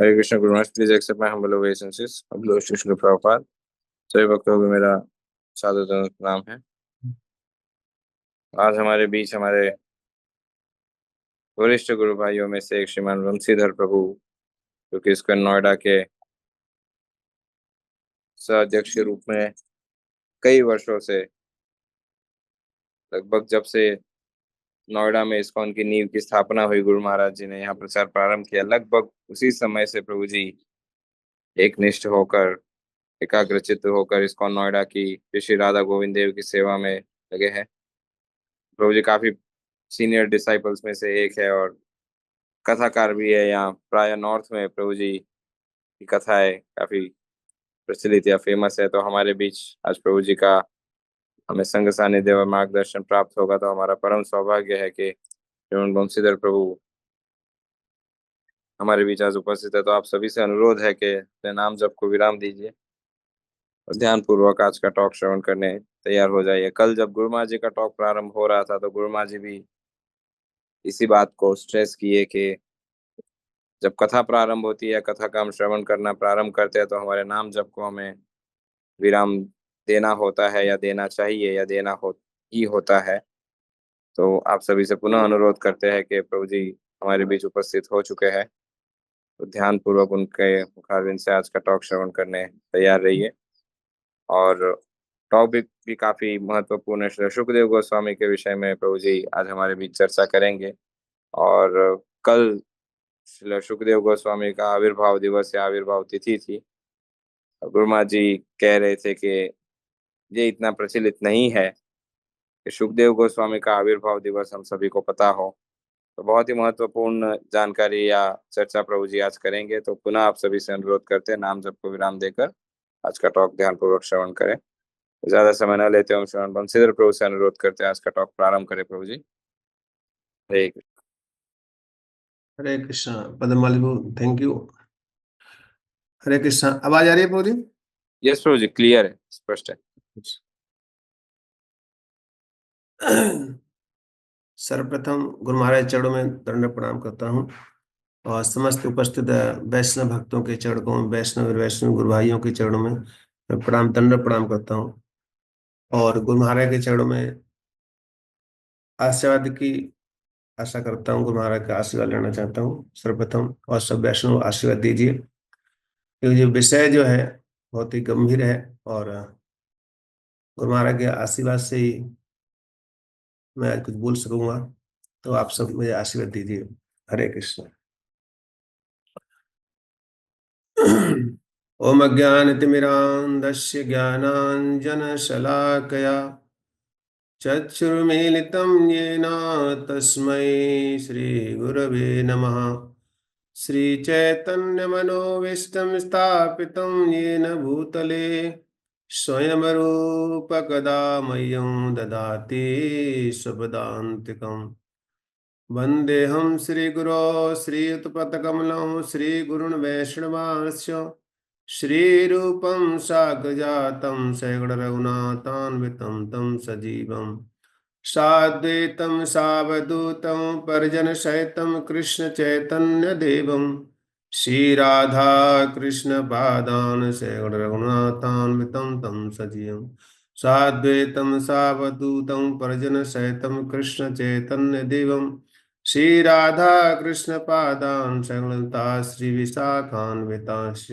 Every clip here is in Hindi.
Hare Krishna Guru Maharaj, please accept my humble obeisances of Lord Shri Srila Prabhupada। सभी भक्तों को मेरा सादर प्रणाम है। आज हमारे बीच हमारे वरिष्ठ गुरु भाइयों में से एक श्रीमान वंशीधर प्रभु, जो कि इसको नोएडा के सह अध्यक्ष के रूप में कई वर्षों से, लगभग जब से नोएडा में इस्कॉन की नींव की स्थापना हुई, गुरु महाराज जी ने यहाँ प्रचार प्रारंभ किया। लगभग उसी समय से प्रभु जी एक निष्ठ होकर, एकाग्रचित्त होकर इस्कॉन नोएडा की श्री राधा गोविंद देव की सेवा में लगे हैं। प्रभु जी काफी सीनियर डिसाइपल्स में से एक है और कथाकार भी है। यहाँ प्राय नॉर्थ में प्रभु जी की कथाएं काफी प्रचलित या फेमस है। तो हमारे बीच आज प्रभु जी का हमें संग सानिध्य और मार्गदर्शन प्राप्त होगा, तो हमारा परम सौभाग्य है कि श्रीमन बंशीधर प्रभु हमारे बीच आज उपस्थित है। तो आप सभी से अनुरोध है कि अपने नाम जप को विराम दीजिए और ध्यान पूर्वक आज का टॉक श्रवण करने तैयार हो जाइए। कल जब गुरु महाराज जी का टॉक प्रारंभ हो रहा था, तो गुरु महाराज जी भी इसी बात को स्ट्रेस किए कि जब कथा प्रारंभ होती है, कथा का हम श्रवण करना प्रारंभ करते हैं, तो हमारे नाम जप को हमें विराम देना होता है, या देना चाहिए, या देना ही होता है। तो आप सभी से पुनः अनुरोध करते हैं कि प्रभु जी हमारे बीच उपस्थित हो चुके हैं, तो ध्यान पूर्वक उनके मुखारविंद से आज का टॉक श्रवण करने तैयार रहिए। और टॉक भी काफी महत्वपूर्ण है। श्री सुखदेव गोस्वामी के विषय में प्रभु जी आज हमारे बीच चर्चा करेंगे। और कल श्री सुखदेव गोस्वामी का आविर्भाव दिवस या आविर्भाव तिथि थी। गुरु महाराज जी कह रहे थे कि ये इतना प्रचलित नहीं है कि सुखदेव गोस्वामी का आविर्भाव दिवस हम सभी को पता हो। तो बहुत ही महत्वपूर्ण जानकारी या चर्चा प्रभु जी आज करेंगे। तो पुनः आप सभी से अनुरोध करते हैं, नाम जप को विराम देकर आज का टॉक ध्यानपूर्वक श्रवण करें। ज्यादा समय न लेते हम श्रवण बंशीधर प्रभु से अनुरोध करते हैं आज का टॉक प्रारंभ करें। प्रभु जी हरे कृष्ण। हरे कृष्ण। पदमाली प्रभु, थैंक यू। हरे कृष्ण। आवाज आ रही है प्रभु जी? यस प्रभु जी, क्लियर है, स्पष्ट है। सर्वप्रथम गुरु महाराज चरणों में दंड प्रणाम करता हूँ और समस्त उपस्थित वैष्णव भक्तों के चरणों में, वैष्णव गुरु भाइयों के चरणों में प्रणाम, दंड प्रणाम करता हूँ और गुरु महाराज के चरणों में आशीर्वाद की आशा करता हूँ। गुरु महाराज का आशीर्वाद लेना चाहता हूँ सर्वप्रथम, और सब वैष्णव आशीर्वाद दीजिए, क्योंकि जो विषय जो है बहुत ही गंभीर है और गुरु महाराज के आशीर्वाद से ही मैं आज कुछ बोल सकूंगा। तो आप सब मुझे आशीर्वाद दीजिए। हरे कृष्ण। ओम अज्ञानतिमिरान्धस्य ज्ञानाञ्जनशलाकया चक्षुर्मीलितं येन तस्मै श्रीगुरवे नमः। श्रीचैतन्यमनोभीष्टं स्थापितं येन भूतले स्वयं रूपकदा मह्यं ददाति स्वपदान्तिकम्। वन्देऽहं श्रीगुरो श्रीयुतपदकमलं श्रीगुरुन् वैष्णवांश्च श्रीरूपं साग्रजातं सगुणरघुनाथान्वितं तं सजीवं साद्वैतं सावधूतं परिजनसहितं कृष्णचैतन्यदेवं श्रीराधा कृष्णपादान् सगुणरघुनाथान्वितं तं सजीवं साद्वैतं सावधूतं परिजनसहितं कृष्णचैतन्यदेवं श्री राधा कृष्ण पादान संगता श्री विशाखान्वितांश्च।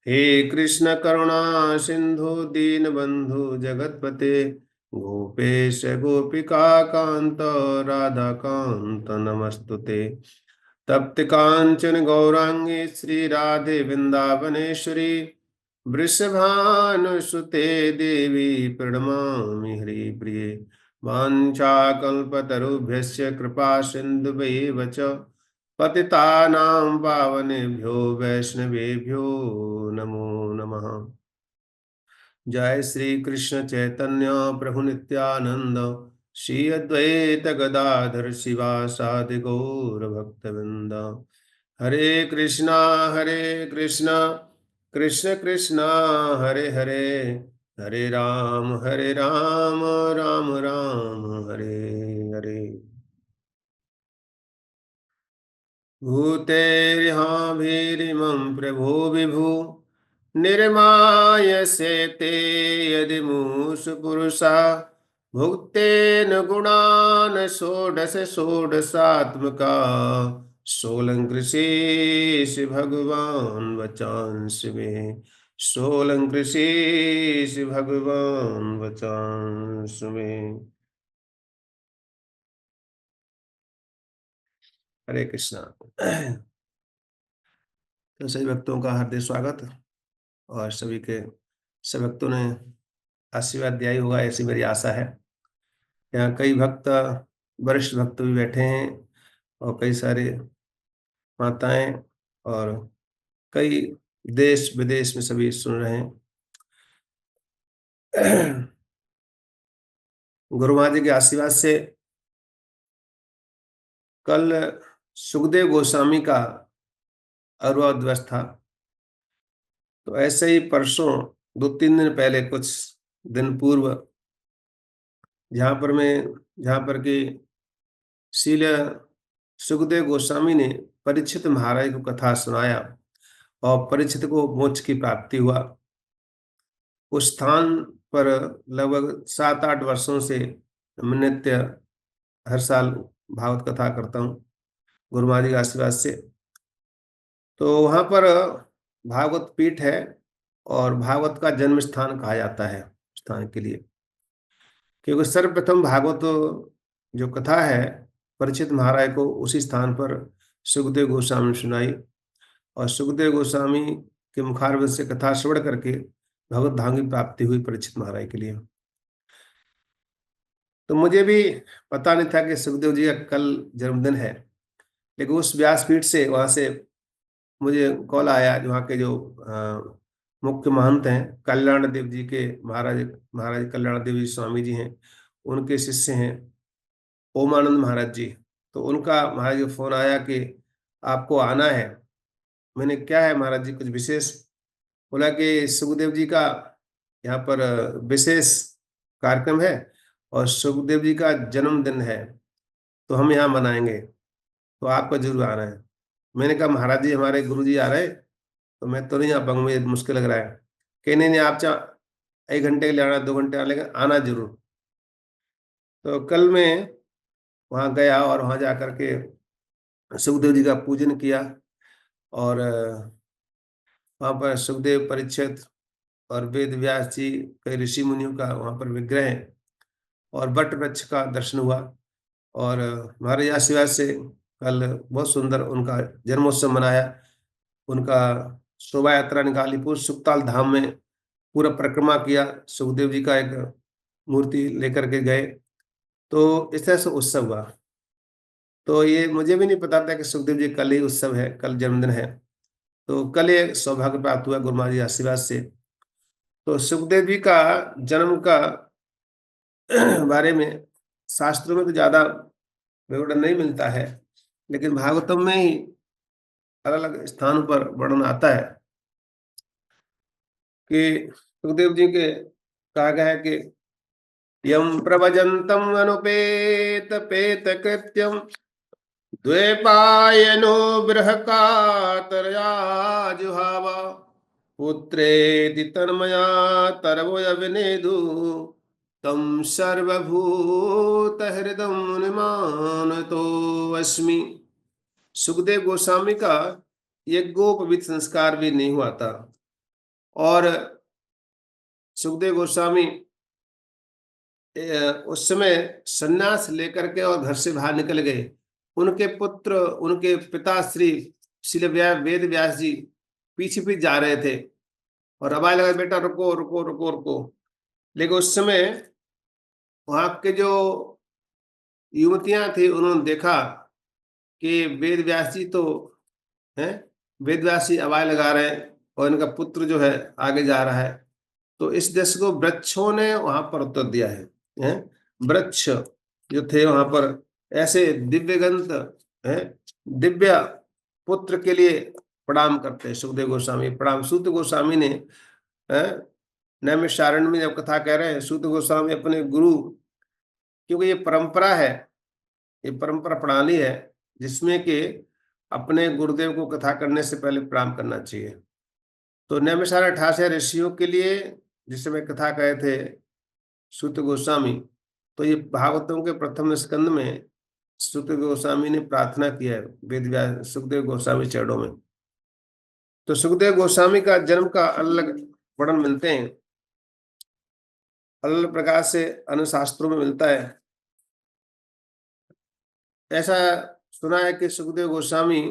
हे कृष्ण करुणा सिंधु दीन बंधु जगतपते गोपेश गोपिका कांत राधा कांत नमस्तुते। तप्त कांचन गौरांगी श्री राधे वृंदावनेश्वरी वृषभानुसुते देवी प्रणमामि हरिप्रिये। वाञ्छाकल्पतरुभ्यश्च कृपा सिन्धुभैव च पतितानां पावनेभ्यो वैष्णवेभ्यो नमो नमः। जय श्री कृष्ण चैतन्य प्रभु नित्यानंद श्री अद्वैत गदाधर शिवासादि गौर भक्तवृंद। हरे कृष्णा कृष्ण कृष्ण हरे हरे, हरे राम राम राम हरे हरे। भूतेर्हाभिरिमं प्रभो विभु निर्मायसे ते यदि मूषु पुरुषा भुक्तेन गुणान् षोडश षोडशात्मका सोलङ्कृषेषु भगवान् वचांसि मे सोलङ्कृषेषु भगवान् वचांसि मे। हरे कृष्णा। तो सभी भक्तों का हार्दिक स्वागत और सभी भक्तों ने आशीर्वाद दिया ही होगा, ऐसी मेरी आशा है। यहाँ कई भक्त, वरिष्ठ भक्त भी बैठे हैं और कई सारे माताएं और कई देश विदेश में सभी सुन रहे हैं। गुरु महाराज जी के आशीर्वाद से कल सुखदेव गोस्वामी का अरुआ दिवस था, तो ऐसे ही परसों 2-3 दिन पहले, कुछ दिन पूर्व, जहाँ पर कि श्रील सुखदेव गोस्वामी ने परीक्षित महाराज को कथा सुनाया और परीक्षित को मोक्ष की प्राप्ति हुआ। उस स्थान पर लगभग 7-8 वर्षों से मैं नित्य हर साल भागवत कथा करता हूँ गुरु महाराज के आशीर्वाद से। तो वहां पर भागवत पीठ है और भागवत का जन्म स्थान कहा जाता है स्थान के लिए, क्योंकि सर्वप्रथम भागवत जो कथा है परीक्षित महाराज को उसी स्थान पर सुखदेव गोस्वामी ने सुनाई और सुखदेव गोस्वामी के मुखारविंद से कथा श्रवण करके भगवत धाम की प्राप्ति हुई परीक्षित महाराज के लिए। तो मुझे भी पता नहीं था कि सुखदेव जी का कल जन्मदिन है, लेकिन उस व्यासपीठ से वहां से मुझे कॉल आया, वहाँ के जो मुख्य महंत हैं कल्याण देव जी के महाराज कल्याण देव जी स्वामी जी हैं, उनके शिष्य हैं ओमानंद महाराज जी। तो उनका महाराज को फोन आया कि आपको आना है। मैंने क्या है महाराज जी, कुछ विशेष? बोला कि सुखदेव जी का यहाँ पर विशेष कार्यक्रम है और सुखदेव जी का जन्मदिन है, तो हम यहाँ मनाएंगे, तो आपको जरूर आना है। मैंने कहा महाराज जी हमारे गुरु जी आ रहे, तो मैं तो नहीं आ पाऊंगा, मुझे मुश्किल लग रहा है। कि नहीं, आप 1 घंटे के लिए आना, 2 घंटे आने, आना जरूर। तो कल मैं वहाँ गया और वहाँ जा करके सुखदेव जी का पूजन किया और वहाँ पर सुखदेव, परीक्षित और वेद व्यास जी, कई ऋषि मुनियों का वहाँ पर विग्रह है और वट वृक्ष का दर्शन हुआ। और हमारे आशीर्वाद से कल बहुत सुंदर उनका जन्मोत्सव मनाया। उनका शोभा यात्रा निकाली, पूरे सुखताल धाम में पूरा परिक्रमा किया, सुखदेव जी का एक मूर्ति लेकर के गए। तो इस तरह से उत्सव हुआ। तो ये मुझे भी नहीं पता था कि सुखदेव जी कल ही उत्सव है, कल जन्मदिन है। तो कल ये सौभाग्य प्राप्त हुआ गुरु महाराज जी आशीर्वाद से। तो सुखदेव जी का जन्म का बारे में शास्त्रों में तो ज्यादा विवरण नहीं मिलता है, लेकिन भागवतम में ही अलग अलग स्थानों पर वर्णन आता है कि सुखदेव जी के कहा गया है कि यम प्रभजंतम अनुपेत पेत कृत्यम द्वैपायनो बृहकातरया जुहावा पुत्रेति तन्मया तरवोऽभिनेदु तम सर्वभूत हृदय मुनिमानतो अस्मि। सुखदेव गोस्वामी का यज्ञोपवीत संस्कार भी नहीं हुआ था और सुखदेव गोस्वामी उस समय सन्यास लेकर के और घर से बाहर निकल गए। उनके पुत्र, उनके पिता श्री वेद व्यास जी पीछे पीछे जा रहे थे और आवाज लगा, बेटा रुको रुको रुको रुको। लेकिन उस समय वहां के जो युवतियां थी उन्होंने देखा कि वेद व्यास जी तो हैं, वेद व्यास जी आवाज लगा रहे हैं और इनका पुत्र जो है आगे जा रहा है। तो इस देश को वृक्षों ने वहां पर उत्तर दिया है? वृक्ष जो थे वहां पर ऐसे दिव्यगंत है, दिव्य पुत्र के लिए प्रणाम करते हैं। सुखदेव गोस्वामी प्रणाम। सूत गोस्वामी ने नैमिषारण्य में जब कथा कह रहे हैं, सूत गोस्वामी अपने गुरु, क्योंकि ये परंपरा है, ये परंपरा प्रणाली है जिसमें कि अपने गुरुदेव को कथा करने से पहले प्रणाम करना चाहिए। तो नैमिषारण्य 88 ऋषियों के लिए जिस समय कथा कहे थे सूत गोस्वामी, तो ये भागवतों के प्रथम स्कंद में सूत गोस्वामी ने प्रार्थना की है वेद व्यास सुखदेव गोस्वामी चरणों में। तो सुखदेव गोस्वामी का जन्म का अलग वर्णन मिलते हैं, अलग प्रकार से अन्य शास्त्रों में मिलता है। ऐसा सुना है कि सुखदेव गोस्वामी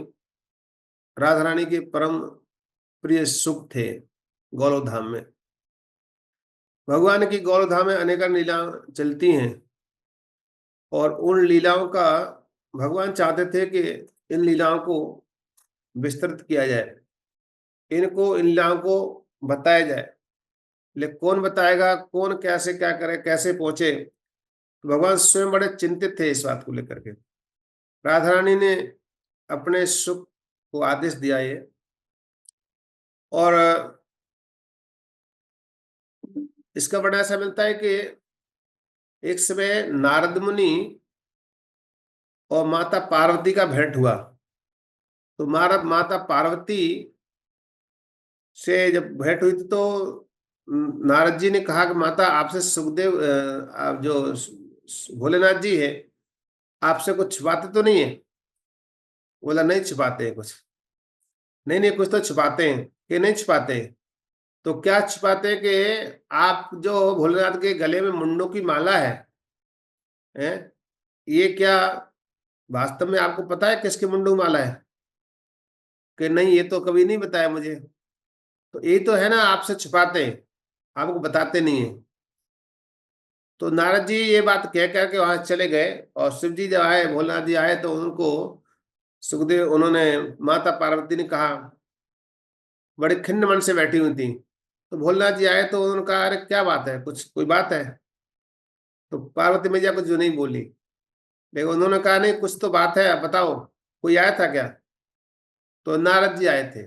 राधा रानी के परम प्रिय सुख थे गौरव धाम में। भगवान की गौरव धाम में अनेक लीला चलती हैं और उन लीलाओं का भगवान चाहते थे कि इन लीलाओं को विस्तृत किया जाए, इनको इन लीलाओं को बताया जाए। लेकिन कौन बताएगा, कौन कैसे क्या करे, कैसे पहुंचे? तो भगवान स्वयं बड़े चिंतित थे इस बात को लेकर के। राधा रानी ने अपने सुख को आदेश दिया ये, और इसका बड़ा ऐसा मिलता है कि एक समय नारद मुनि और माता पार्वती का भेंट हुआ। तो माता पार्वती से जब भेंट हुई थी तो नारद जी ने कहा कि माता आपसे सुखदेव आप जो भोलेनाथ जी है आपसे कुछ छुपाते तो नहीं है? बोला नहीं छुपाते हैं कुछ। नहीं नहीं कुछ तो छुपाते हैं। कि नहीं छुपाते हैं? तो क्या छुपाते हैं कि आप जो भोलेनाथ के गले में मुंडों की माला है, ये क्या वास्तव में आपको पता है किसके मुंडों की माला है? कि नहीं ये तो कभी नहीं बताया मुझे। तो ये तो है ना, आपसे छुपाते हैं, आपको बताते नहीं है। तो नारद जी ये बात कह करके वहां चले गए, और शिव जी जब आए, भोलेनाथ जी आए, तो उनको सुखदेव उन्होंने माता पार्वती ने कहा, बड़े खिन्न मन से बैठी हुई थी। तो भोलेनाथ जी आए तो उन्होंने कहा अरे क्या बात है, कुछ कोई बात है? तो पार्वती मैया कुछ जो नहीं बोली, लेकिन उन्होंने कहा नहीं कुछ तो बात है, बताओ कोई आया था क्या? तो नारद जी आए थे।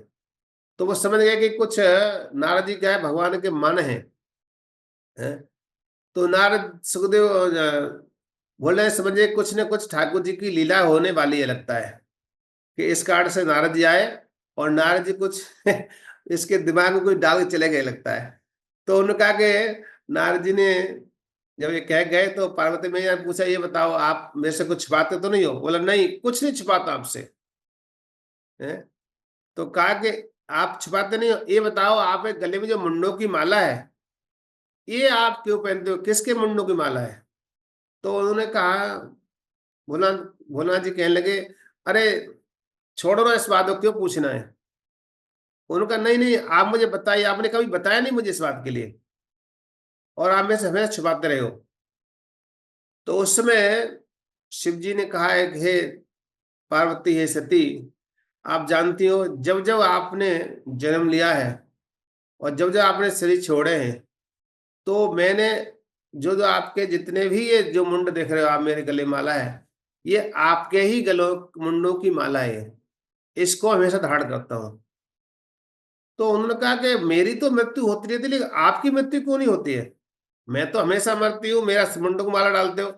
तो वो समझ गए कि कुछ नारद जी क्या है, भगवान के मन है। तो नारद सुखदेव बोले समझे कुछ न कुछ ठाकुर जी की लीला होने वाली है, लगता है कि इस कारण से नारद जी आए, और नारद जी कुछ इसके दिमाग में कुछ डाल के चले गए लगता है। तो उन्होंने कहा कि नारद जी ने जब ये कह गए तो पार्वती मैया ने पूछा ये बताओ आप मेरे से कुछ छुपाते तो नहीं हो? बोला नहीं कुछ नहीं छुपाता आपसे है। तो कहा कि आप छुपाते नहीं हो, ये बताओ आप एक गले में जो मुंडों की माला है ये आप क्यों पहनते हो, किसके मुंडों की माला है? तो उन्होंने कहा, भोला भोला जी कहने लगे अरे छोड़ो ना इस बात को, क्यों पूछना है? उन्होंने कहा नहीं नहीं आप मुझे बताइए, आपने कभी बताया नहीं मुझे इस बात के लिए, और आप मेरे से हमेशा छुपाते रहे हो। तो उस समय शिव जी ने कहा है कि हे पार्वती, हे सती, आप जानती हो जब जब आपने जन्म लिया है और जब जब आपने शरीर छोड़े हैं, तो मैंने जो जो आपके जितने भी ये जो मुंड देख रहे हो आप मेरे गले माला है, ये आपके ही गलों मुंडों की माला है, इसको हमेशा धारण करता हूं। तो उन्होंने कहा कि मेरी तो मृत्यु होती रहती है लेकिन आपकी मृत्यु क्यों नहीं होती है? मैं तो हमेशा मरती हूँ, मेरा मुंडों को माला डालते हो,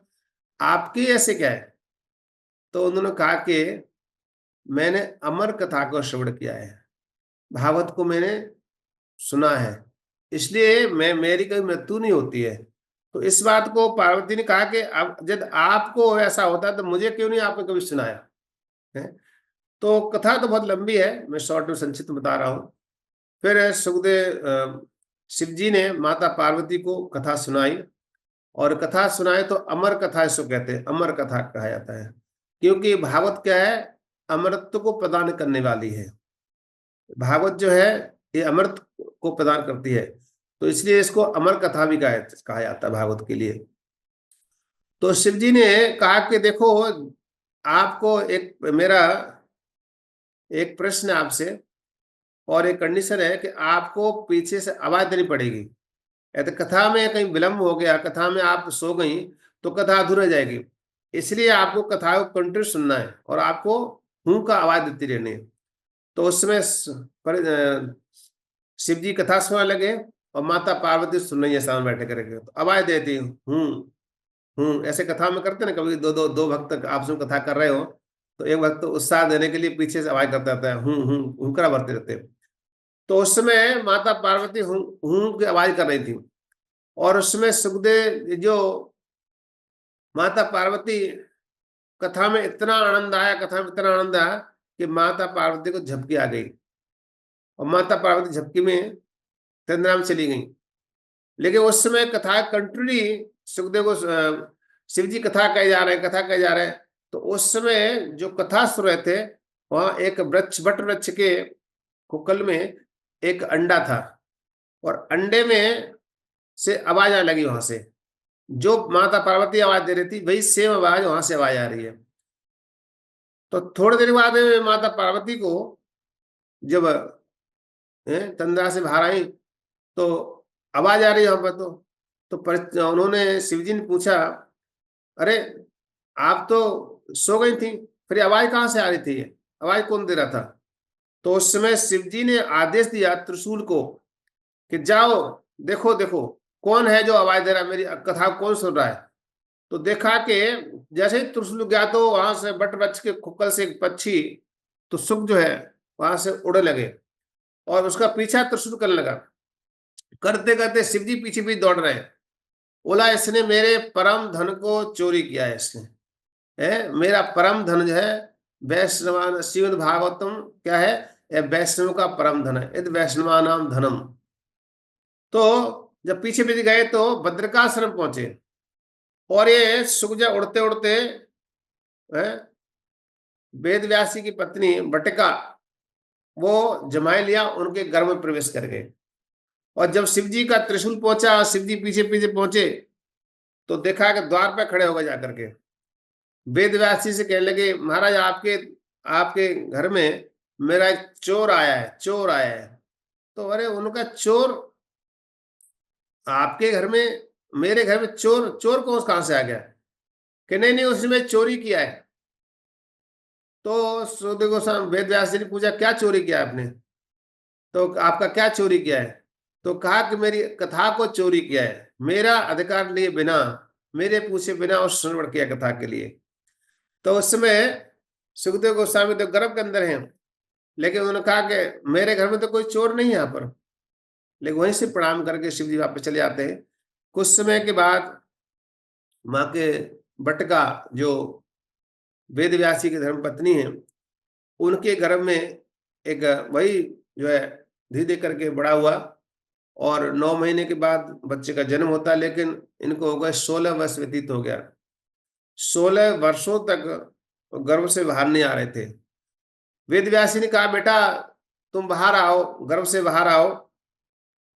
आपकी ऐसे क्या है? तो उन्होंने कहा कि मैंने अमर कथा को श्रवण किया है, भागवत को मैंने सुना है, इसलिए मैं मेरी कभी मृत्यु नहीं होती है। तो इस बात को पार्वती ने कहा कि अब जब आपको ऐसा होता है तो मुझे क्यों नहीं आपने कभी सुनाया है? तो कथा तो बहुत लंबी है, मैं शॉर्ट में संक्षिप्त बता रहा हूँ। फिर सुखदेव शिव जी ने माता पार्वती को कथा सुनाई, और कथा सुनाए तो अमर कथा इसको कहते हैं, अमर कथा कहा जाता है, क्योंकि भागवत क्या है, अमरत्व को प्रदान करने वाली है। भागवत जो है ये अमृत को प्रदान करती है, तो इसलिए इसको अमर कथा भी कहा जाता है भागवत के लिए। तो शिव जी ने कहा कि देखो आपको एक मेरा एक प्रश्न है आपसे, और एक कंडीशन है कि आपको पीछे से आवाज देनी पड़ेगी। यदि कथा में कहीं विलंब हो गया, कथा में आप सो गई, तो कथा अधूरा जाएगी। इसलिए आपको कथा को कंटिन्यू सुनना है और आपको हूं का आवाज देती रहनी है। तो उस समय शिव जी कथा सुनाने लगे और माता पार्वती सुन रही है सामने बैठे करके, तो आवाज देती हूँ ऐसे कथा में करते ना, कभी दो भक्त आपस में कथा कर रहे हो तो एक वक्त तो उत्साह देने के लिए पीछे से आवाज करता रहता है, हुंकरा भरते रहते। तो उस समय माता पार्वती हूं हूं की आवाज कर रही थी, और उसमें सुखदेव जो माता पार्वती, कथा में इतना आनंद आया, कथा में इतना आनंद आया कि माता पार्वती को झपकी आ गई, और माता पार्वती झपकी में तंद्राम चली गई। लेकिन उस समय कथा कंटिन्यू, सुखदेव को शिव जी कथा कहे जा रहे हैं, कथा कहे जा रहे हैं। तो उस समय जो कथा सुन रहे थे, वहां एक वृक्ष, बट वृक्ष के कुकल में एक अंडा था, और अंडे में से आवाज आने लगी। वहां से जो माता पार्वती आवाज दे रही थी, वही सेम आवाज वहां से आवाज आ रही है। तो थोड़ी देर बाद माता पार्वती को जब तंद्रा से बाहर आई, तो आवाज आ रही है वहां पर। उन्होंने शिवजी ने पूछा, अरे आप तो सो गई थी, फिर आवाज कहां से आ रही थी, आवाज कौन दे रहा था? तो उस समय शिवजी ने आदेश दिया त्रिशूल को कि जाओ देखो देखो कौन है जो आवाज दे रहा है, मेरी कथा कौन सुन रहा है। तो देखा कि जैसे ही त्रिशूल गया, तो वहां से बट वृक्ष के खुक्कल से एक पक्षी, तो सुख जो है वहां से उड़ने लगे, और उसका पीछा त्रिशूल करने लगा। करते करते शिवजी पीछे भी दौड़ रहे हैं। बोला, इसने मेरे परम धन को चोरी किया है, इसने मेरा परम धन जो है, वैष्णवान श्रीमद् भागवतम क्या है, यह वैष्णव का परम धन है, यद वैष्णवानाम धनम। तो जब पीछे पीछे गए तो भद्रकाश्रम पहुंचे, और ये सुखजा उड़ते उड़ते वेद व्यासी की पत्नी बटिका, वो जमाए लिया, उनके घर में प्रवेश कर गए। और जब शिवजी का त्रिशूल पहुंचा, शिवजी पीछे पीछे पहुंचे, तो देखा कि द्वार पर खड़े हो गए जाकर के। वेद व्यासी से कहने लगे, महाराज आपके आपके घर में मेरा एक चोर आया है, चोर आया है। तो अरे उनका चोर आपके घर में, मेरे घर में चोर, चोर कौन कहां से आ गया? कि नहीं नहीं, उसने चोरी किया है। तो सुखदेव गोस्वामी वेद व्यास जी ने पूछा, क्या चोरी किया आपने? तो आपका क्या चोरी किया है? तो कहा कि मेरी कथा को चोरी किया है, मेरा अधिकार लिए बिना, मेरे पूछे बिना उस श्रवण किया कथा के लिए। तो उस समय सुखदेव गोस्वामी तो गर्भ के अंदर हैं, लेकिन उन्होंने कहा कि मेरे घर में तो कोई चोर नहीं है यहाँ पर। लेकिन वहीं से प्रणाम करके शिव जी वापस चले जाते हैं। कुछ समय के बाद माँ के बटका, जो वेद व्यासी की धर्म पत्नी है, उनके गर्भ में एक वही जो है धीरे धीरे करके बड़ा हुआ, और 9 महीने के बाद बच्चे का जन्म होता है। लेकिन इनको हो गए 16 वर्ष व्यतीत हो गया, 16 वर्षों तक गर्भ से बाहर नहीं आ रहे थे। वेद व्यासी ने कहा, बेटा तुम बाहर आओ, गर्भ से बाहर आओ।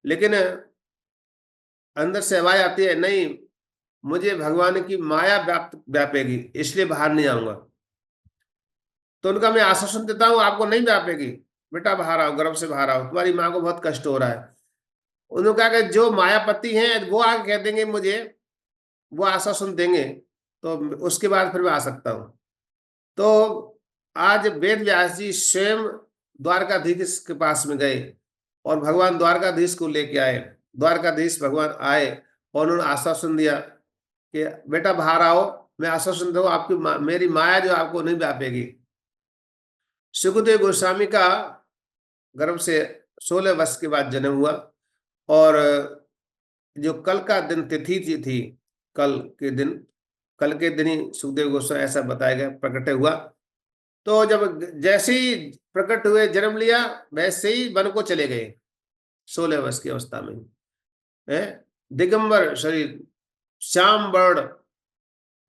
लेकिन अंदर से आवाज आती है, नहीं मुझे भगवान की माया व्यापेगी, इसलिए बाहर नहीं आऊंगा। तो उनका मैं आश्वासन देता हूं, आपको नहीं व्यापेगी, बेटा बाहर आओ, गर्भ से बाहर आओ, तुम्हारी माँ को बहुत कष्ट हो रहा है। उन्होंने कहा कि जो मायापति हैं वो आगे कह देंगे मुझे, वो आश्वासन देंगे, तो उसके बाद फिर मैं आ सकता हूं। तो आज वेद व्यास जी स्वयं द्वारकाधीश के पास में गए, और भगवान द्वारकाधीश को लेके आए। द्वारकाधीश भगवान आए, और उन्होंने आश्वासन दिया कि बेटा बाहर आओ, मैं आश्वासन दूं आपकी मेरी माया जो आपको नहीं व्यापेगी। सुखदेव गोस्वामी का गर्भ से 16 वर्ष के बाद जन्म हुआ, और जो कल का दिन तिथि थी, कल के दिन ही सुखदेव गोस्वामी, ऐसा बताया गया, प्रकट हुआ। तो जब जैसे ही प्रकट हुए, जन्म लिया, वैसे ही वन को चले गए 16 वर्ष की अवस्था में। दिगंबर शरीर, श्याम वर्ण,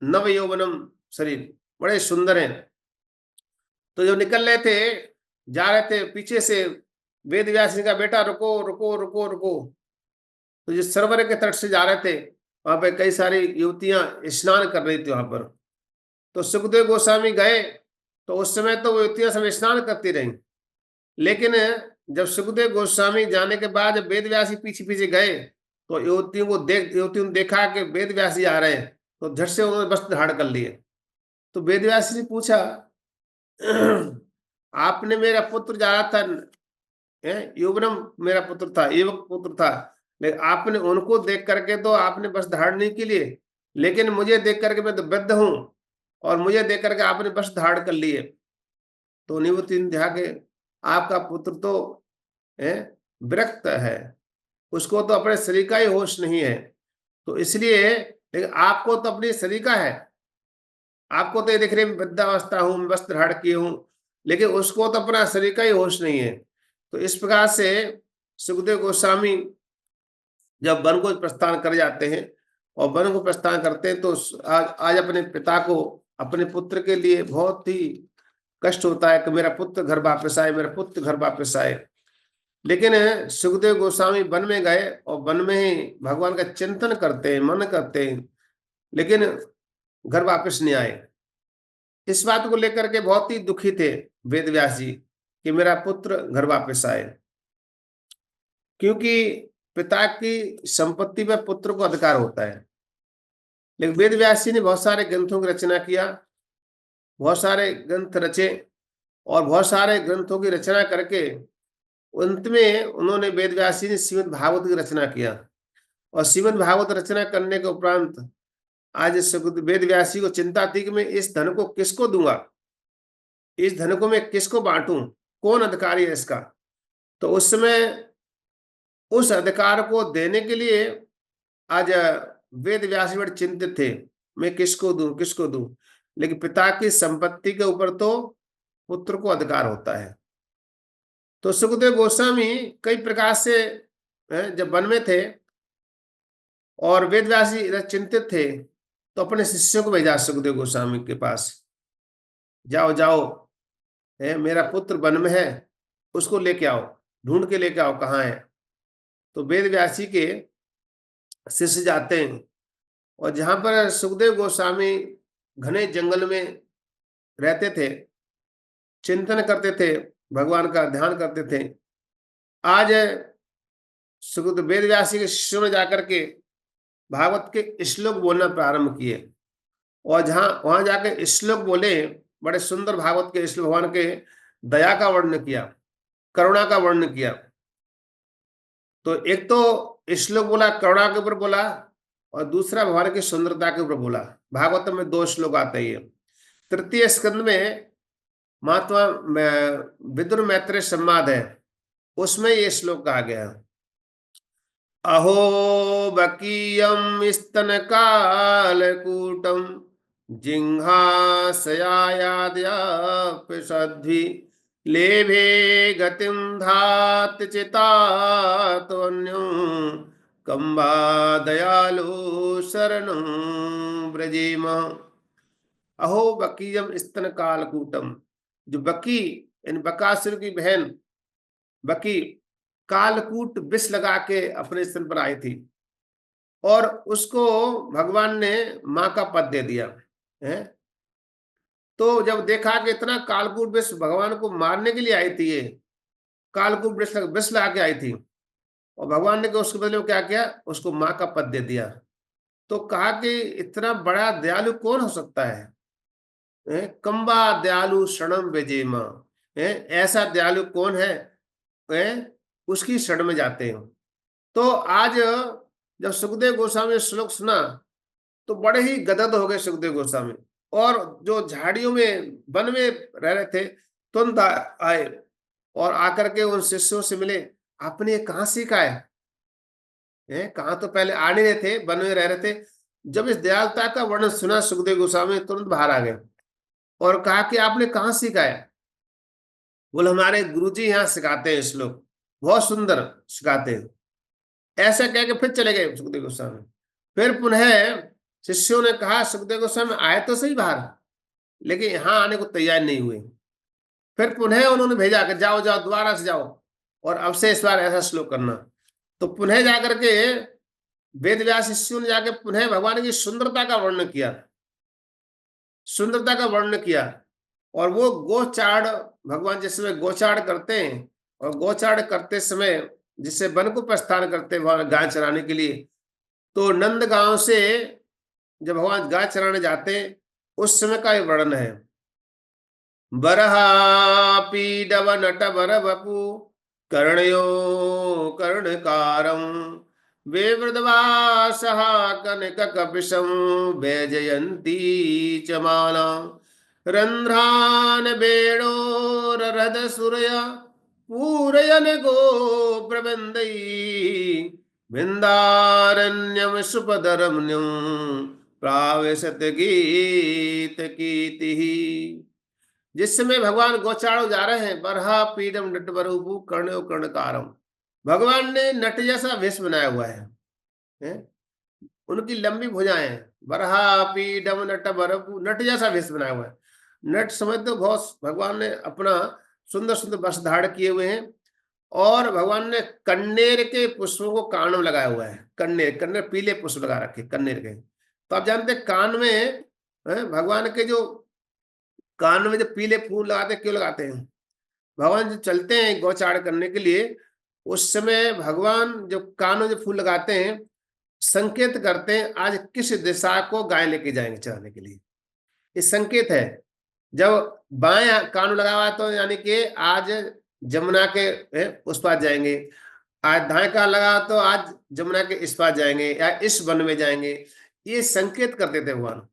नव यौवनम शरीर, बड़े सुंदर हैं। तो जो निकल रहे थे, जा रहे थे, पीछे से वेद व्यास का, बेटा रुको रुको रुको रुको। तो जिस सरोवर के तट से जा रहे थे, वहां पे कई सारी युवतियां स्नान कर रही थी वहां पर। तो सुखदेव गोस्वामी गए, तो उस समय तो वो युवतियां सब स्नान करती रही। लेकिन जब सुखदेव गोस्वामी जाने के बाद जब वेद व्यासी पीछे पीछे गए, तो युवतियों ने देखा कि वेद व्यासी आ रहे हैं, तो झट से उन्होंने वस्त्र धारण कर लिए। तो वेद व्यासी ने पूछा, आपने मेरा पुत्र जा रहा था, युवनम मेरा पुत्र था, युवक पुत्र था, लेकिन आपने उनको देख करके तो आपने वस्त्र धारण नहीं के लिए, लेकिन मुझे देख करके मैं तो वृद्ध हूं, और मुझे देख करके आपने वस्त्र धारण कर लिए। तो निवृत्ति ने कहा कि आपका पुत्र तो विरक्त है, उसको तो अपने शरीर का ही होश नहीं है, तो इसलिए, लेकिन आपको तो अपनी शरीर का है, आपको तो ये दिख रही वृद्धावस्था हूं, मैं वस्त्र धारण किए हूं, लेकिन उसको तो अपना शरीर का ही होश नहीं है। तो इस प्रकार से सुखदेव गोस्वामी जब वन को प्रस्थान कर जाते हैं और वन को प्रस्थान करते हैं, तो आज अपने पिता को, अपने पुत्र के लिए बहुत ही कष्ट होता है कि मेरा पुत्र घर वापस आए, मेरा पुत्र घर वापस आए। लेकिन सुखदेव गोस्वामी वन में गए और वन में ही भगवान का चिंतन करते हैं, मन करते हैं, लेकिन घर वापस नहीं आए। इस बात को लेकर के बहुत ही दुखी थे वेद व्यास जी कि मेरा पुत्र घर वापस आए, क्योंकि पिता की संपत्ति में पुत्र को अधिकार होता है। लेकिन वेद व्यास जी ने बहुत सारे ग्रंथों की रचना किया, बहुत सारे ग्रंथ रचे, और बहुत सारे ग्रंथों की रचना करके अंत में उन्होंने वेद व्यास जी ने श्रीमद् भागवत की रचना किया। और श्रीमद् भागवत रचना करने के उपरांत आज वेद व्यास जी को चिंता थी कि मैं इस धन को किसको दूंगा, इस धन को मैं किसको बांटूं, कौन अधिकारी है इसका। तो उस समय उस अधिकार को देने के लिए आज वेद व्यास जी बड़े चिंतित थे, मैं किसको दूं, किसको दूं। लेकिन पिता की संपत्ति के ऊपर तो पुत्र को अधिकार होता है। तो सुखदेव गोस्वामी कई प्रकार से जब वन में थे और वेद व्यास जी इधर चिंतित थे, तो अपने शिष्यों को भेजा सुखदेव गोस्वामी के पास, जाओ जाओ, मेरा पुत्र वन में है, उसको लेके आओ, ढूंढ के लेके आओ, कहाँ है। तो वेद व्यास जी के शिष्य जाते हैं, और जहां पर सुखदेव गोस्वामी घने जंगल में रहते थे, चिंतन करते थे, भगवान का ध्यान करते थे, आज सुखदेव वेद व्यास जी के शिष्यों ने जाकर के भागवत के श्लोक बोलना प्रारंभ किए, और जहां वहां जाके श्लोक बोले, बड़े सुंदर भागवत के श्लोक, भगवान के दया का वर्णन किया, करुणा का वर्णन किया। तो एक तो श्लोक बोला करुणा के ऊपर बोला, और दूसरा भगवान की सुंदरता के ऊपर बोला। भागवत में 2 श्लोक आते हैं। तृतीय स्कंद में महात्मा विदुर मैत्रेय संवाद है, उसमें ये श्लोक कहा गया, अहो बकीयम स्तन कालकूटम जिह्वासयायाद्यापि लेभे गतिम धात चितात्वन्यो कंबा दयालु शरणं व्रजेम। अहो बकीयम स्तन कालकूटम, जो बकी इन बकासुर की बहन बकी कालकूट विष लगा के अपने स्तन पर आई थी, और उसको भगवान ने मां का पद दे दिया है। तो जब देखा कि इतना कालकूट विष भगवान को मारने के लिए आई थी, ये कालकूट विष लगा के आई थी, और भगवान ने उसके बदले में क्या किया, उसको मां का पद दे दिया। तो कहा कि इतना बड़ा दयालु कौन हो सकता है, कंबा दयालु शरणम वेजेमा, ऐसा दयालु कौन है, उसकी शरण में जाते हैं। तो आज जब सुखदेव गोस्वामी ने श्लोक सुना, तो बड़े ही गदगद हो गए सुखदेव गोस्वामी, और जो झाड़ियों में वन में रह रहे थे तुरंत आए और आकर के उन शिष्यों से मिले, आपने ये कहाँ सीखा है, कहाँ तो पहले आ नहीं रहे थे, वन में रह रहे थे। जब इस दयालुता का वर्णन सुना सुखदेव गोस्वामी तुरंत बाहर आ गए और कहा कि आपने कहाँ सीखा है। बोले हमारे गुरुजी यहाँ सिखाते हैं श्लोक, बहुत सुंदर सिखाते हैं। ऐसा कह के फिर चले गए सुखदेव गोस्वामी। फिर पुनः शिष्यों ने कहा सुखदेव गोस्वामी आए तो सही बाहर, लेकिन यहाँ आने को तैयार नहीं हुए। फिर पुनः उन्होंने भेजा कि जाओ जाओ दोबारा से जाओ, और अब से इस बार ऐसा श्लोक करना। तो पुनः जाकर के वेद व्यास शिष्यों ने जाकर पुनः भगवान की सुंदरता का वर्णन किया, सुंदरता का वर्णन किया। और वो गोचाड़, भगवान जिस समय गोचाड़ करते हैं, और गोचाड़ करते समय जिससे वन को प्रस्थान करते हैं वहां गाय चराने के लिए, तो नंद गांव से जब भगवान गाय चराने जाते हैं उस समय का वर्णन है। बरहा पीडव नट बर बपु कर्णयो कर्णकारम विवृधवासः कनककपिशं वैजयन्ती च माला रन्ध्रान् वेणोररधसुरया पूरयन् गोप्रबन्धैः विन्दारण्यं सुपदरम्यं प्राविशत गीतकीर्तिः। जिस समय भगवान गोचारों जा रहे हैं, बरहा पीडम नटवरु कर्णो कर्णकारम, भगवान ने नट जैसा वेश बनाया हुआ है? उनकी लंबी भुजाएं हैं, बरहा पीडम नटवरु, नट जैसा वेश बनाया हुआ है। नट समझ दो, बहुत भगवान ने अपना सुंदर सुंदर वस्त्र धारण किए हुए हैं, और भगवान ने कन्नेर के पुष्पों को कान में लगाया हुआ है। कन्नेर, कन्नेर पीले पुष्प लगा रखे कन्नेर के। तो आप जानते हैं कान में, भगवान के जो कान में जो पीले फूल लगाते हैं, क्यों लगाते हैं? भगवान जो चलते हैं गौचार करने के लिए, उस समय भगवान जो कान में जो फूल लगाते हैं, संकेत करते हैं आज किस दिशा को गाय लेके जाएंगे चराने के लिए। ये संकेत है। जब बाएं कान में लगा हुआ है तो यानी कि आज जमुना के उस पार जाएंगे, आज दाएं कान लगा तो आज जमुना के इस पार जाएंगे या इस वन में जाएंगे, ये संकेत करते थे भगवान।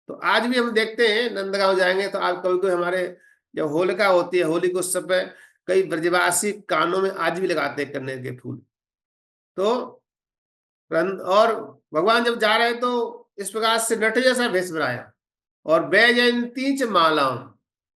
तो आज भी हम देखते हैं नंदगांव जाएंगे तो आज कभी कोई हमारे जब होलिका होती है, होली के उत्सव पे कई ब्रजवासी कानों में आज भी लगाते हैं कन्नेर के फूल। तो और भगवान जब जा रहे तो इस प्रकार से नट जैसा भेष बनाया, और वैजयंती च मालाओं,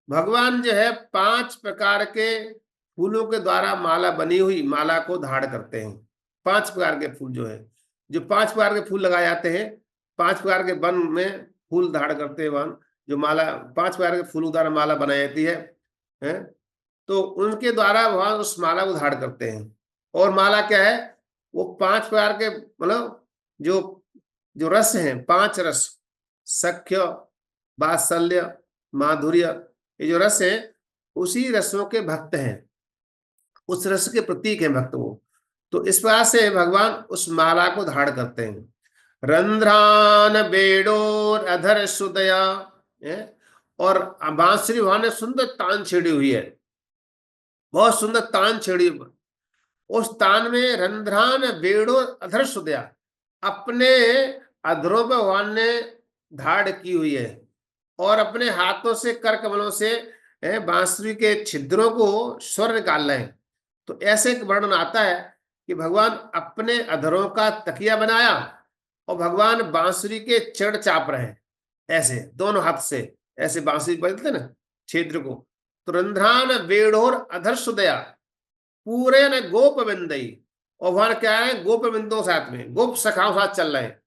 भगवान जो है 5 प्रकार के फूलों के द्वारा माला बनी हुई माला को धारण करते हैं। 5 प्रकार के फूल जो है, जो 5 प्रकार के फूल लगाए जाते हैं, 5 प्रकार के वन में फूल धारण करते हैं भगवान, जो माला 5 प्रकार के फूलों द्वारा माला बनाई जाती है? तो उनके द्वारा भगवान उस माला को धारण करते हैं। और माला क्या है? वो 5 प्रकार के, मतलब जो जो रस हैं, 5 रस, सख्य, वात्सल्य, माधुर्य, ये जो रस है उसी रसों के भक्त हैं, उस रस के प्रतीक है भक्त वो। तो इस प्रकार से भगवान उस माला को धारण करते हैं। रंध्रान बेडोर अधर सुदया, और बांसुरी भगवान ने सुंदर तान छेड़ी हुई है, बहुत सुंदर तान छेड़ी। उस तान में रंध्रान बेड़ो अधर सुदया, अपने अधरों पर भगवान ने धाड़ की हुई है, और अपने हाथों से कर कमलों से बांसुरी के छिद्रों को स्वर निकाल रहे हैं। तो ऐसे एक वर्णन आता है कि भगवान अपने अधरों का तकिया बनाया और भगवान बांसुरी के चढ़ चाप रहे हैं, ऐसे दोनों हाथ से ऐसे बांसुरी बजते ना छिद्र को। तो रंध्रान बेड़ोर अधर सुदया पूरे न गोप बिंदई, और भगवान क्या है? गोप बिंदु साथ में, गोप सखाओं साथ चल रहे हैं।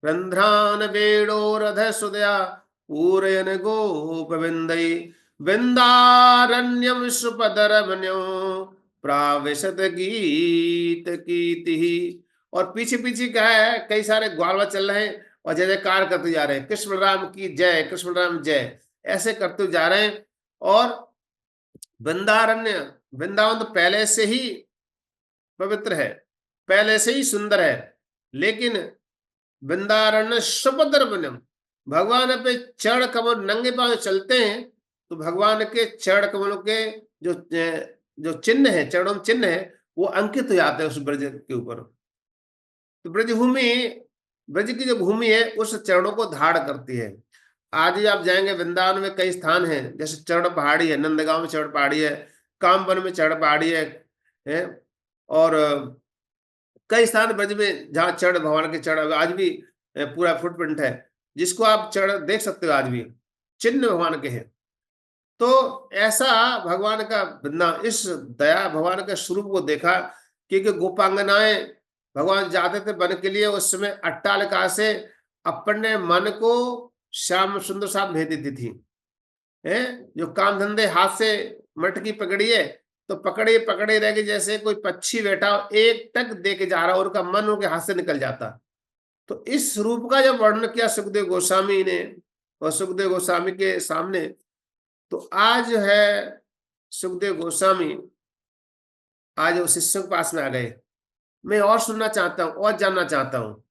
रंध्रान बेड़ोर अधर सुदया पूरे न गोप बिंदई बिंदारण्यम सुपदरमन्यो प्राविशत गीत कीति। और पीछे पीछे क्या है? कई सारे ग्वालवा चल रहे हैं और जय जयकार करते जा रहे हैं, कृष्ण राम की जय, कृष्ण राम जय, ऐसे करते जा रहे हैं। और वृंदारण्य, वृंदावन तो पहले से ही पवित्र है, पहले से ही सुंदर है, लेकिन वृंदारण्य सुभद्रवनम, भगवान पे चरण कमल नंगे पांव चलते हैं तो भगवान के चरण कमलों के जो जो चिन्ह है, चरणों में चिन्ह है, वो अंकित हो जाते हैं उस ब्रज के ऊपर। तो ब्रजभूमि, ब्रज की जो भूमि है उस चरणों को धारण करती है। आज ही आप जाएंगे वृंदावन में कई स्थान हैं, जैसे चरण पहाड़ी है, नंदगांव में चरण पहाड़ी है, कामवन में चरण पहाड़ी है, और कई स्थान ब्रज में जहाँ चरण भगवान के चरण आज भी पूरा फुटप्रिंट है, जिसको आप चरण देख सकते हो, आज भी चिन्ह भगवान के हैं। तो ऐसा भगवान का बंदा, इस दया भगवान के स्वरूप को देखा, क्योंकि गोपांगनाएं भगवान जाते थे वन के लिए, उस समय अट्टालिका से अपने मन को श्याम सुंदर साहब भेज देती थी। जो काम धंधे हाथ से मटकी पकड़ी है तो पकड़े पकड़े रह गए, जैसे कोई पक्षी बैठा हो एक टक दे के जा रहा और उनका मन उनके हाथ से निकल जाता। तो इस रूप का जब वर्णन किया सुखदेव गोस्वामी ने, और सुखदेव गोस्वामी के सामने, तो आज है सुखदेव गोस्वामी आज वो शिष्यों के पास में आ गए। मैं और सुनना चाहता हूँ और जानना चाहता हूँ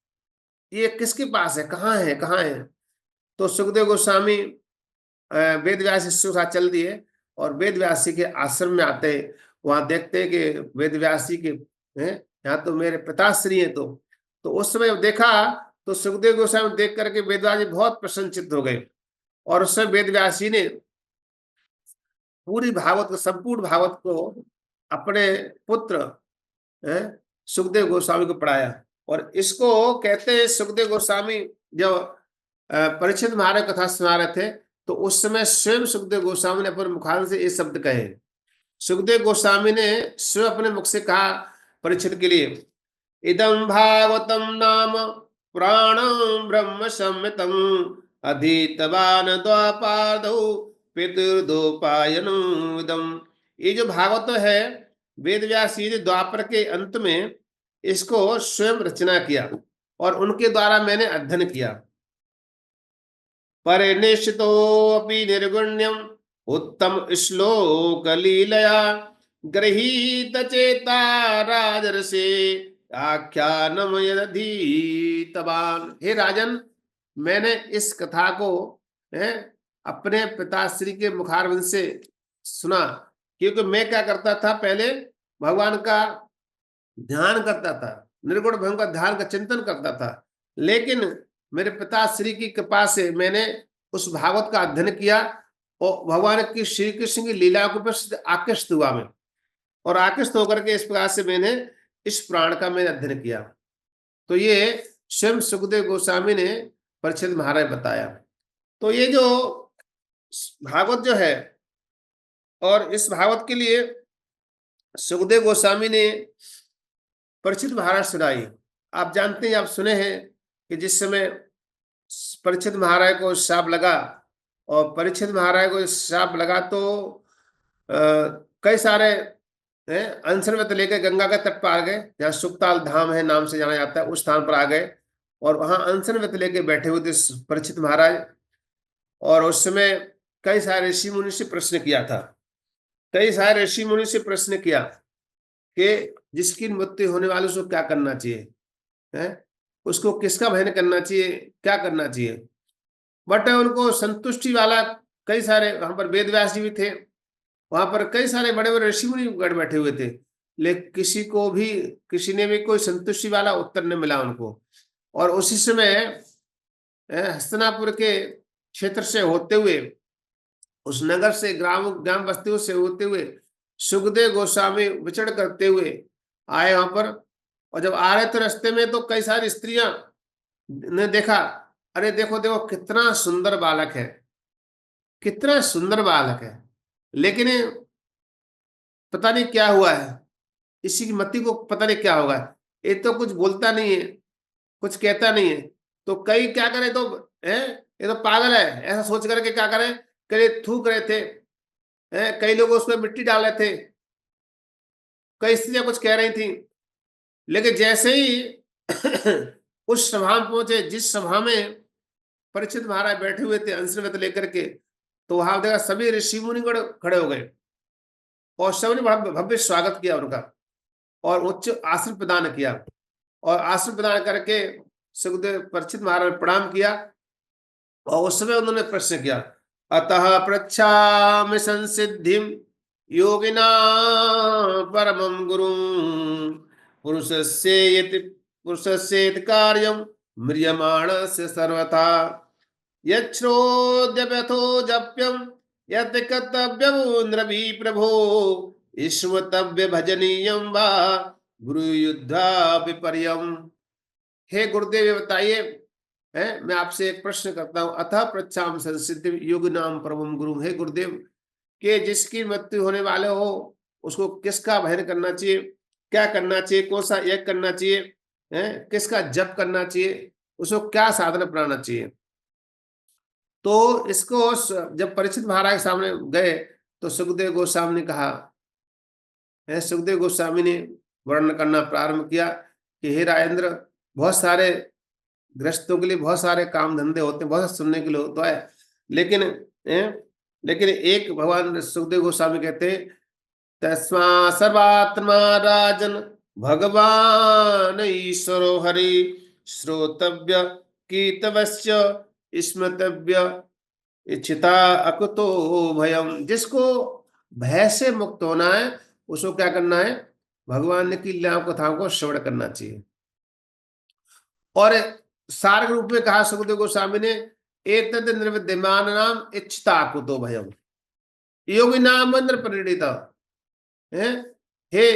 ये किसके पास है, कहाँ है, कहाँ है। तो सुखदेव गोस्वामी वेद व्यास शिष्यों के साथ चल दिए और वेद व्यासी के आश्रम में आते, वहां देखते कि वेद व्यासी के यहाँ तो मेरे पिताश्री है, तो तो उस समय जब देखा तो सुखदेव गोस्वामी देख करके वेदव्यास जी बहुत प्रसन्नचित्त हो गए, और उस समय वेदव्यास जी ने पूरी भागवत को, संपूर्ण भागवत को अपने पुत्र सुखदेव गोस्वामी को पढ़ाया। और इसको कहते हैं, सुखदेव गोस्वामी जब परीक्षित महाराज कथा सुना रहे थे तो उस समय स्वयं सुखदेव गोस्वामी ने अपने मुखान से ये शब्द कहे। सुखदेव गोस्वामी ने स्वयं अपने मुख से कहा परीक्षित के लिए, इदं भागवतम नाम पुराणं ब्रह्म संहितं अधीतवान द्वापादौ पितृदोपायनम् इदम्। ये जो भागवत है, वेद व्यास जी ने द्वापर के अंत में इसको स्वयं रचना किया और उनके द्वारा मैंने अध्ययन किया। परिनिष्ठितोऽपि निर्गुण्यम् उत्तम श्लोक लीलया गृहीत चेता राजर्षे आख्यानम यदधीतवान। हे राजन, मैंने इस कथा को अपने पिताश्री के मुखारविंद से सुना, क्योंकि मैं क्या करता था, पहले भगवान का ध्यान करता था, निर्गुण भगवान का ध्यान का चिंतन करता था, लेकिन मेरे पिताश्री की कृपा से मैंने उस भागवत का अध्ययन किया और भगवान की श्री कृष्ण की लीला को पर आकृष्ट हुआ मैं, और आकृष्ट होकर के इस प्रकार से मैंने इस पुराण का मैंने अध्ययन किया। तो ये स्वयं सुखदेव गोस्वामी ने परीक्षित महाराज बताया। तो ये जो भागवत जो है, और इस भागवत के लिए सुखदेव गोस्वामी ने परीक्षित महाराज सुनाई। आप जानते हैं, आप सुने हैं कि जिस समय परीक्षित महाराज को शाप लगा, और परीक्षित महाराज को शाप लगा तो कई सारे अनशन व्रत लेकर गंगा के तट पर आ गए, जहाँ सुखताल धाम है नाम से जाना जाता है, उस स्थान पर आ गए और वहां अनशन व्रत लेकर बैठे हुए थे परीक्षित महाराज। और उस समय कई सारे ऋषि मुनि से प्रश्न किया था, कई सारे ऋषि मुनि से प्रश्न किया कि जिसकी मृत्यु होने वाले उसको क्या करना चाहिए, उसको किसका भजन करना चाहिए, क्या करना चाहिए। बट उनको संतुष्टि वाला, कई सारे वहां पर वेद व्यास जी भी थे, वहां पर कई सारे बड़े बड़े ऋषि मुनि गढ़ बैठे हुए थे, लेकिन किसी ने भी कोई संतुष्टि वाला उत्तर नहीं मिला उनको। और उसी समय हस्तिनापुर के क्षेत्र से होते हुए, उस नगर से, ग्राम बस्तियों से होते हुए सुखदेव गोस्वामी विचरण करते हुए आए वहां पर। और जब आ रहे थे रास्ते में तो कई सारी स्त्रियां ने देखा, अरे देखो देखो कितना सुंदर बालक है, कितना सुंदर बालक है, लेकिन पता नहीं क्या हुआ है, इसी की मति को पता नहीं क्या होगा, ये तो कुछ बोलता नहीं है, कुछ कहता नहीं है। तो कई क्या करे, तो ये तो पागल है, ऐसा सोच करके क्या करे, कई थूक रहे थे, कई लोग उसमें मिट्टी डाल रहे थे, कई स्त्रियां कुछ कह रही थी। लेकिन जैसे ही उस सभा में पहुंचे, जिस सभा में परीक्षित महाराज बैठे हुए थे अनशन व्रत लेकर के, तो वहां देखा सभी ऋषि मुनि खड़े हो गए और सबने बड़ा भव्य स्वागत किया उनका, और उच्च आसन प्रदान किया। और आसन प्रदान करके सुखदेव परीक्षित महाराज ने प्रणाम किया, और उस समय उन्होंने प्रश्न किया, अतः पृच्छामि संसिद्धिं योगिना परमं गुरुं पुरुषस्य यत् कार्यं म्रियमाणस्य सर्वथा यच्छ्रोद्यपथो जप्यं यत् कर्तव्यं नृभि प्रभो ईश्वतव्य भजनीयं वा गुरु युद्धा विपर्यम। हे गुरुदेव, ये बताइए, मैं आपसे एक प्रश्न करता हूं, अतः पृच्छामि संसिद्धिं योगिनां परमं गुरुं। हे गुरुदेव, कि जिसकी मृत्यु होने वाले हो उसको किसका भजन करना चाहिए, क्या करना चाहिए, कौन सा यज्ञ करना चाहिए, किसका जप करना चाहिए, उसको क्या साधन अपनाना चाहिए। तो इसको जब परीक्षित महाराज के सामने गए तो सुखदेव गोस्वामी ने कहा, सुखदेव गोस्वामी ने वर्णन करना प्रारंभ किया कि हे राजेंद्र, बहुत सारे गृहस्थों के लिए बहुत सारे काम धंधे होते हैं, बहुत सुनने के लिए होता है, लेकिन एक भगवान सुखदेव गोस्वामी कहते हैं, तस्मा सर्वात्मा राजन भगवान ईश्वरो हरि श्रोतव्य कीतवस्य स्मृतव्य इच्छिता अकुतो भयम। जिसको भय से मुक्त होना है उसको क्या करना है, भगवान की लीला कथाओं को श्रवण करना चाहिए। और सार के रूप में कहा सुखदेव गोस्वामी ने, एतद निर्विद्यमान नाम इच्छता कुतो भयम योगी नाम मंत्र परिणीत है। हे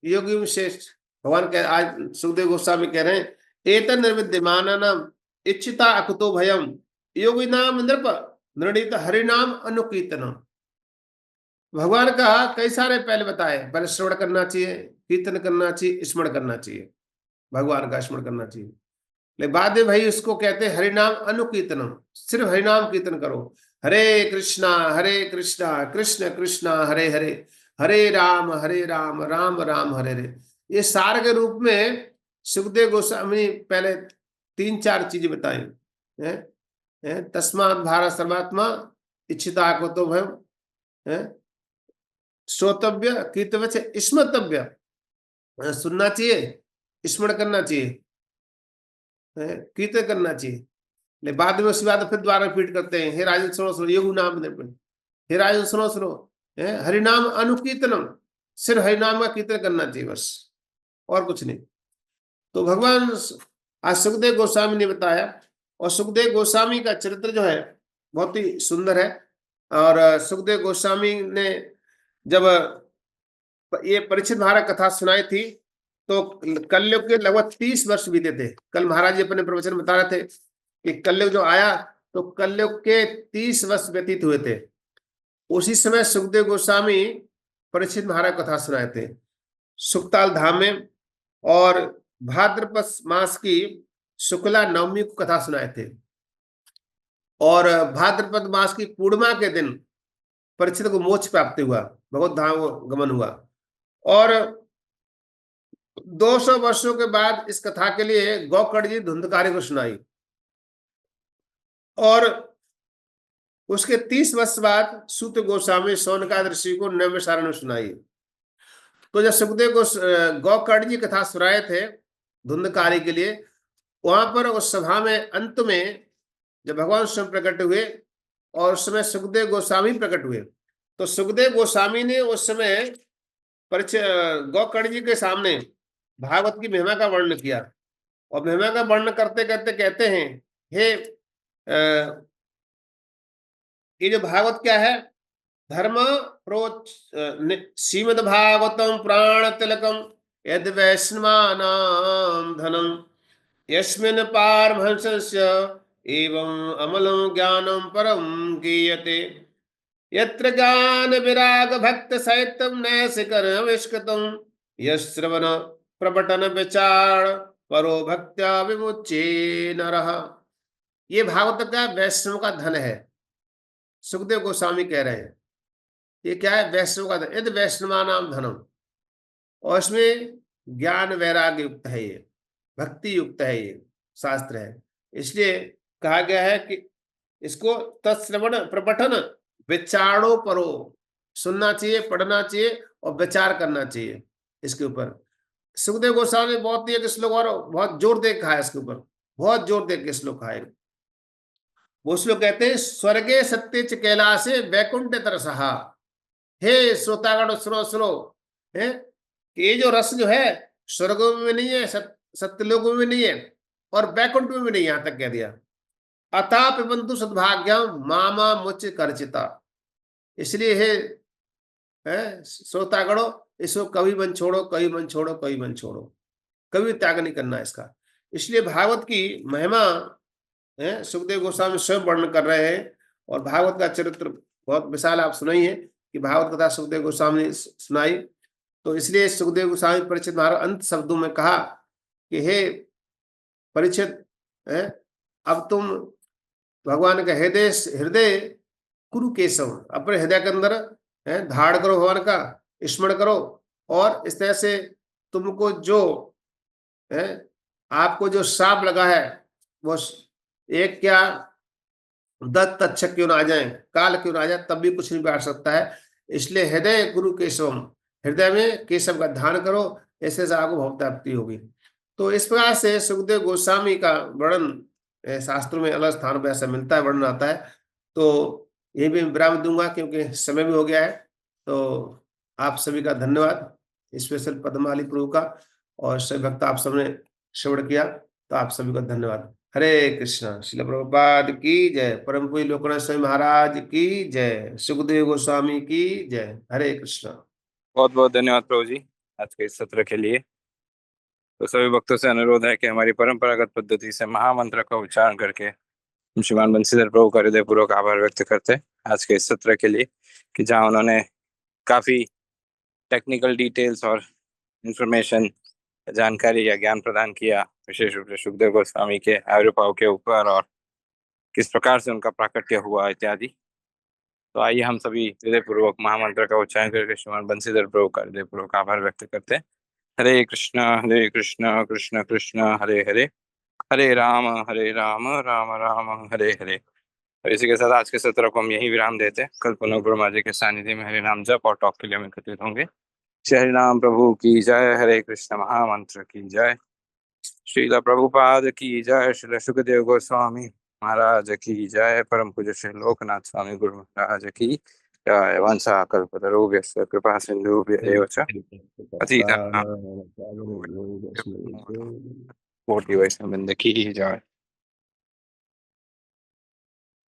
योगी श्रेष्ठ, भगवान कह, आज सुखदेव गोस्वामी कह रहे हैं, एतद निर्विद्यमान नाम इच्छता अकुतो भयम योगी नाम नृप निर्णीत हरिनाम अनुकीर्तनम। भगवान का कई सारे पहले बताए, पहले श्रवण करना चाहिए, कीर्तन करना चाहिए, स्मरण करना चाहिए, भगवान का स्मरण करना चाहिए। लेकिन बाद में भाई उसको कहते हैं हरिनाम अनुकीर्तनम, सिर्फ हरिनाम कीर्तन करो। हरे कृष्णा कृष्ण कृष्णा हरे हरे, हरे राम राम राम हरे हरे। ये सार के रूप में सुखदेव गोस्वामी पहले 3-4 चीजें बताई है। तस्मात् भारत सर्वात्मा इच्छिता को तो भय श्रोतव्य कीर्तव्य स्मर्तव्य, सुनना चाहिए, स्मरण करना चाहिए, कीर्तन करना चाहिए। ले बाद में उसके बाद फिर द्वारा रिपीट करते हैं, हे राजन सुनो सुनो योग नाम, हे राजन सुनो सुनो हरिनाम अनुकीर्तनम, सिर्फ हरिनाम का कीर्तन करना चाहिए बस, और कुछ नहीं। तो भगवान आज सुखदेव गोस्वामी ने बताया, और सुखदेव गोस्वामी का चरित्र जो है बहुत ही सुंदर है। और सुखदेव गोस्वामी ने जब ये परीक्षित महाराज कथा सुनाई थी तो कलयुग के लगभग 30 वर्ष बीते थे। कल महाराज जी अपने प्रवचन बता रहे थे कि कलयुग जो आया तो कलयुग के 30 वर्ष व्यतीत हुए थे। उसी समय सुखदेव गोस्वामी परीक्षित महाराज कथा सुनाए थे सुखताल धाम में, और भाद्रपद मास की शुक्ला नवमी को कथा सुनाए थे, और भाद्रपद मास की पूर्णिमा के दिन परीक्षित को मोक्ष प्राप्ति हुआ, भगवत धाम गमन हुआ। और 200 वर्षों के बाद इस कथा के लिए गौकर्ण जी धुंधकारी को सुनाई, और उसके 30 वर्ष बाद सूत गोस्वामी सौनकादि ऋषि को नैमिषारण्य में सुनाई। तो जब सुखदेव को गौकर्ण जी कथा सुनाए थे धुंधकारी के लिए, वहां पर उस सभा में अंत में जब भगवान स्वयं प्रकट हुए और उस समय सुखदेव गोस्वामी प्रकट हुए, तो सुखदेव गोस्वामी ने उस समय गौकर्ण जी के सामने भागवत की महिमा का वर्णन किया, और महिमा का वर्णन करते करते कहते हैं, हे ये जो भागवत क्या है, धर्म प्रोच श्रीमद् भागवतम प्राण तिलकम यद वैष्णवानां धनम यस्मिन् पारमहंसस्य एवं अमलं ज्ञानं परं गीयते यत्र ज्ञान विराग भक्त साहित्यम नैसिकरविष्कृतं यश्रवण प्रपटन विचार परो भक्त्या विमुच्ये नरः। ये भागवत का वैष्णव का धन है, सुखदेव गोस्वामी कह रहे हैं। ये क्या है? वैष्णव का धन, यदि वैष्णवानाम धनम, और इसमें ज्ञान वैराग्य युक्त है, ये भक्ति युक्त है, ये शास्त्र है। इसलिए कहा गया है कि इसको तत्श्रवण प्रपठन विचारो परो, सुनना चाहिए, पढ़ना चाहिए और विचार करना चाहिए इसके ऊपर। सुखदेव गोस्वामी बहुत ही एक श्लोक और बहुत जोर दे कहा है इसके ऊपर, बहुत जोर दे के श्लोक कहा है। वो श्लोक कहते हैं, स्वर्गे सत्य च कैलासे वैकुंठ तरसहा। हे श्रोतागण सुनो सुनो, है ये जो रस जो है स्वर्गों में नहीं है, सत्यलोकों में नहीं है, और वैकुंठ में भी नहीं, यहां तक कह दिया। अथा पिबंतु सद्भाग्यम मामा मुच कर्चिता। इसलिए है श्रोतागणों, इसको कभी मन छोड़ो, कभी मन छोड़ो, कभी मन छोड़ो, कभी त्याग नहीं करना इसका। इसलिए भागवत की महिमा सुखदेव गोस्वामी स्वयं वर्णन कर रहे हैं, और भागवत का चरित्र बहुत विशाल आप सुनाई है कि भागवत कथा सुखदेव गोस्वामी ने सुनाई। तो इसलिए सुखदेव गोस्वामी परीक्षित महाराज अंत शब्दों में कहा कि हे परीक्षित, अब तुम भगवान का हृदय कुरु केशव, अपने हृदय के अंदर धारण करो, भगवान का स्मरण करो, और इस तरह से तुमको जो आपको जो श्राप लगा है वो एक क्या 10 तक्षक क्यों ना आ जाए, काल क्यों ना आ जाए, तब भी कुछ नहीं बैठ सकता है। इसलिए हृदय गुरु केशवम, हृदय में केशव का ध्यान करो, ऐसे से आपको भक्त प्राप्ति होगी। तो इस प्रकार से सुखदेव गोस्वामी का वर्णन शास्त्रों में अलग स्थान पर ऐसा मिलता है, वर्णन आता है। तो ये भी विराम दूंगा क्योंकि समय भी हो गया है। तो आप सभी का धन्यवाद, स्पेशल पद्माली प्रभु का, और सभी भक्त आप सबने श्रवण किया। तो आप सभी को धन्यवाद। हरे कृष्णा। श्रील प्रभुपाद की जय। परम पूज्य लोकनाथ स्वामी महाराज की जय। सुखदेव गोस्वामी की जय। हरे कृष्णा। बहुत बहुत धन्यवाद प्रभु जी आज के इस सत्र के लिए। तो सभी भक्तों से अनुरोध है कि हमारी परंपरागत पद्धति से महामंत्र का उच्चारण करके हम श्रीमान बंसीधर प्रभु का हृदयपूर्वक आभार व्यक्त करते हैं आज के इस सत्र के लिए, कि जहाँ उन्होंने काफी टेक्निकल डिटेल्स और इंफॉर्मेशन, जानकारी या ज्ञान प्रदान किया, विशेष रूप से सुखदेव गोस्वामी के आविर्भाव के ऊपर और किस प्रकार से उनका प्राकट्य हुआ इत्यादि। तो आइए हम सभी हृदयपूर्वक महामंत्र का उच्चारण करके श्रीमान बंसीधर प्रभु का हृदयपूर्वक आभार व्यक्त करते हैं। हरे कृष्ण कृष्ण कृष्ण हरे हरे, हरे राम राम राम हरे हरे। और इसी के साथ आज के सत्र को हम यही विराम देते हैं। कल पुनः गुरु महाराज जी के सानिध्य में हरे नाम जप और टॉक के लिए हम एकत्रित होंगे। श्री हरि नाम प्रभु की जय। हरे कृष्ण महामंत्र की जय। श्रील प्रभुपाद की जय। श्री सुखदेव गोस्वामी महाराज की जय। परम पूज्य श्री लोकनाथ स्वामी गुरु महाराज की जय। वंशा कल्पतरुभ्यश्च कृपा सिन्धुभ्येव च पतितानां कोटि वैष्णववृन्द की जय।